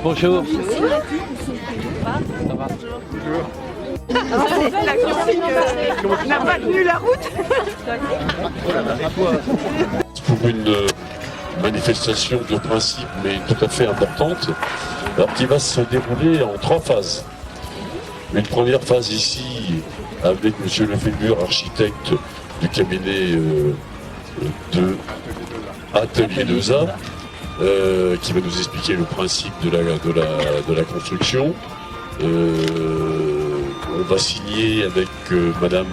Bonjour. Ça va? On n'a pas tenu la route. Pour une manifestation de principe, mais tout à fait importante, alors qui va se dérouler en 3 phases. Une première phase ici, avec M. Lefébure, architecte du cabinet de Atelier 2A, qui va nous expliquer le principe de la construction. On va signer avec Madame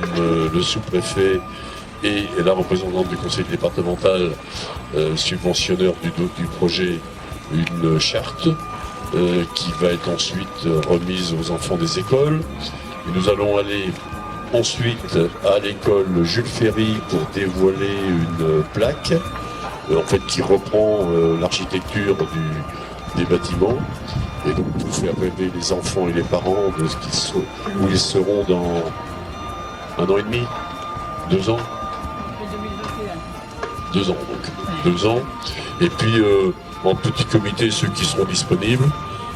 le sous-préfet et la représentante du conseil départemental, subventionneur du projet, une charte qui va être ensuite remise aux enfants des écoles. Et nous allons aller ensuite à l'école Jules Ferry pour dévoiler une plaque en fait, qui reprend l'architecture des bâtiments. Et donc pour faire rêver les enfants et les parents de où ils seront dans 1 an et demi, 2 ans. 2 ans donc, 2 ans. Et puis en petit comité, ceux qui seront disponibles,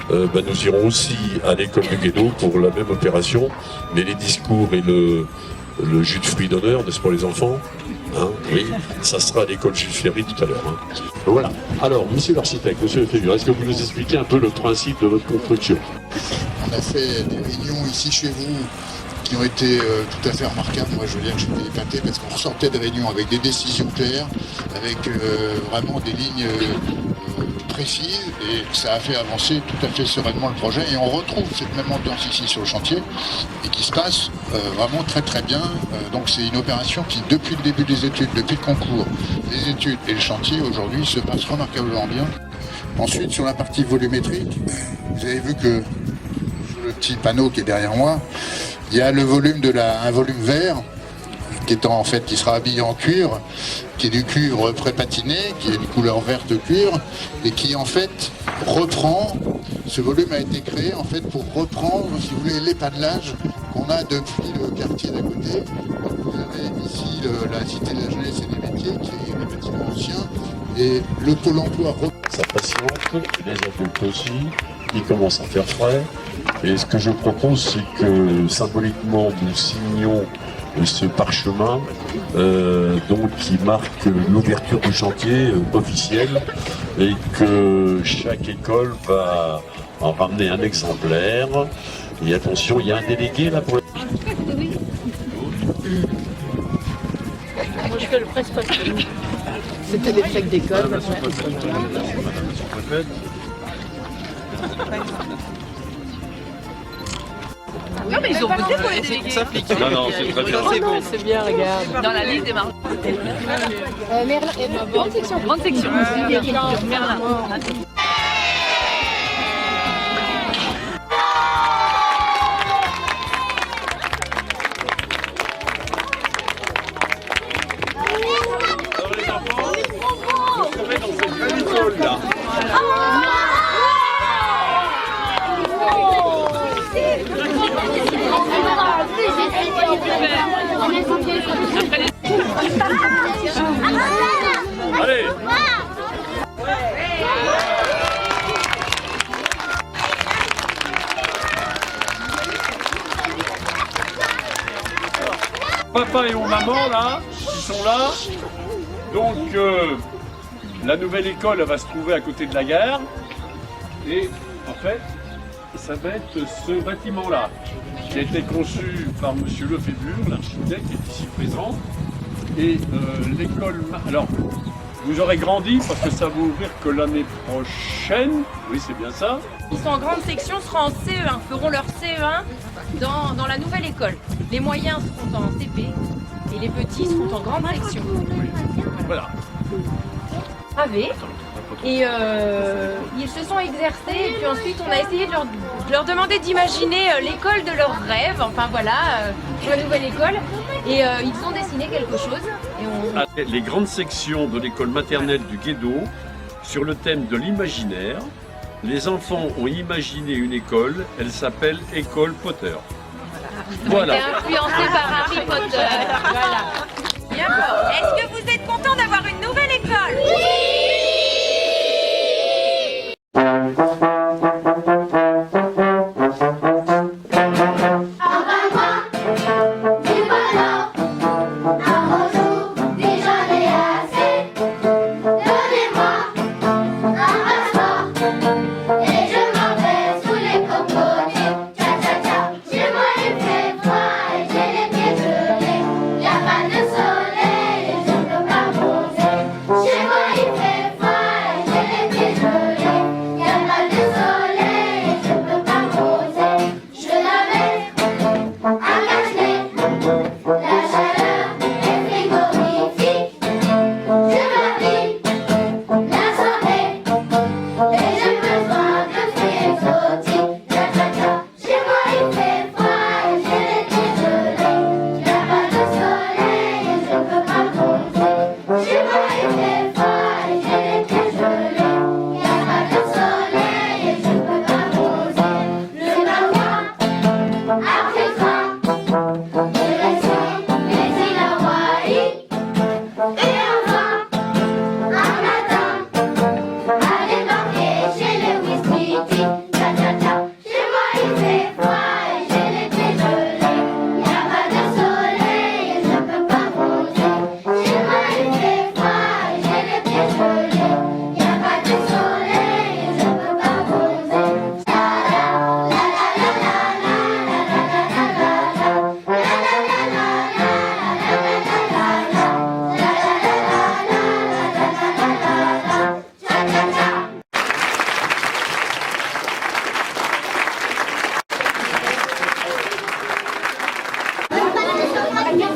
nous irons aussi à l'école du Guédot pour la même opération, mais les discours et le jus de fruits d'honneur, n'est-ce pas les enfants, hein, oui, ça sera à l'école Jules Ferry tout à l'heure. Hein. Voilà. Alors, monsieur l'architecte, monsieur Lefébure, est-ce que vous nous expliquez un peu le principe de votre construction? On a fait des réunions ici chez vous qui ont été tout à fait remarquables. Moi, je veux dire que j'étais épaté parce qu'on ressortait de réunions avec des décisions claires, avec vraiment des lignes précises, et ça a fait avancer tout à fait sereinement le projet. Et on retrouve cette même ambiance ici sur le chantier et qui se passe vraiment très très bien. Donc c'est une opération qui, depuis le début des études, depuis le concours, les études et le chantier, aujourd'hui se passe remarquablement bien. Ensuite, sur la partie volumétrique, vous avez vu que sur le petit panneau qui est derrière moi, il y a le volume un volume vert qui sera habillé en cuir, qui est du cuivre pré-patiné, qui est de couleur verte cuir, et qui en fait reprend. Ce volume a été créé en fait pour reprendre, si vous voulez, l'épanelage qu'on a depuis le quartier d'à côté. Donc vous avez ici la cité de la jeunesse et des métiers, qui est des bâtiments anciens, et le pôle emploi. Ça patiente, les adultes aussi, ils commencent à faire frais. Et ce que je propose, c'est que symboliquement nous signions ce parchemin donc qui marque l'ouverture du chantier officiel, et que chaque école va en ramener un exemplaire. Et attention, il y a un délégué là pour... Oui. Moi je fais le presse parce que c'était des flecs d'école. Non mais ils ont voté pour les délégués. Non, non, c'est très bien. Oh non, c'est bien, regarde. Dans la liste des marques. Merlin, grande section. Grande section. Merlin. Alors les enfants, vous serez dans cette belle école là. Allez. Papa et mon maman là, ils sont là. Donc la nouvelle école elle va se trouver à côté de la gare. Et en fait, ça va être ce bâtiment là, qui a été conçu par monsieur Lefébure, l'architecte qui est ici présent. Et l'école, alors vous aurez grandi parce que ça va ouvrir que l'année prochaine, oui c'est bien ça. Ils sont en grande section, seront en CE1, feront leur CE1 dans la nouvelle école. Les moyens seront en CP et les petits seront en grande section. Oui. Voilà. Través. Et ils se sont exercés, et puis ensuite on a essayé de leur demander d'imaginer l'école de leurs rêves, enfin voilà, la nouvelle école, et ils ont dessiné quelque chose. Et Les grandes sections de l'école maternelle du Guédot, sur le thème de l'imaginaire, les enfants ont imaginé une école, elle s'appelle École Potter. Voilà. On a été influencés par Harry Potter. Voilà. Bien bon. Est-ce que vous êtes content d'avoir une nouvelle école? Oui.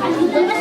Merci.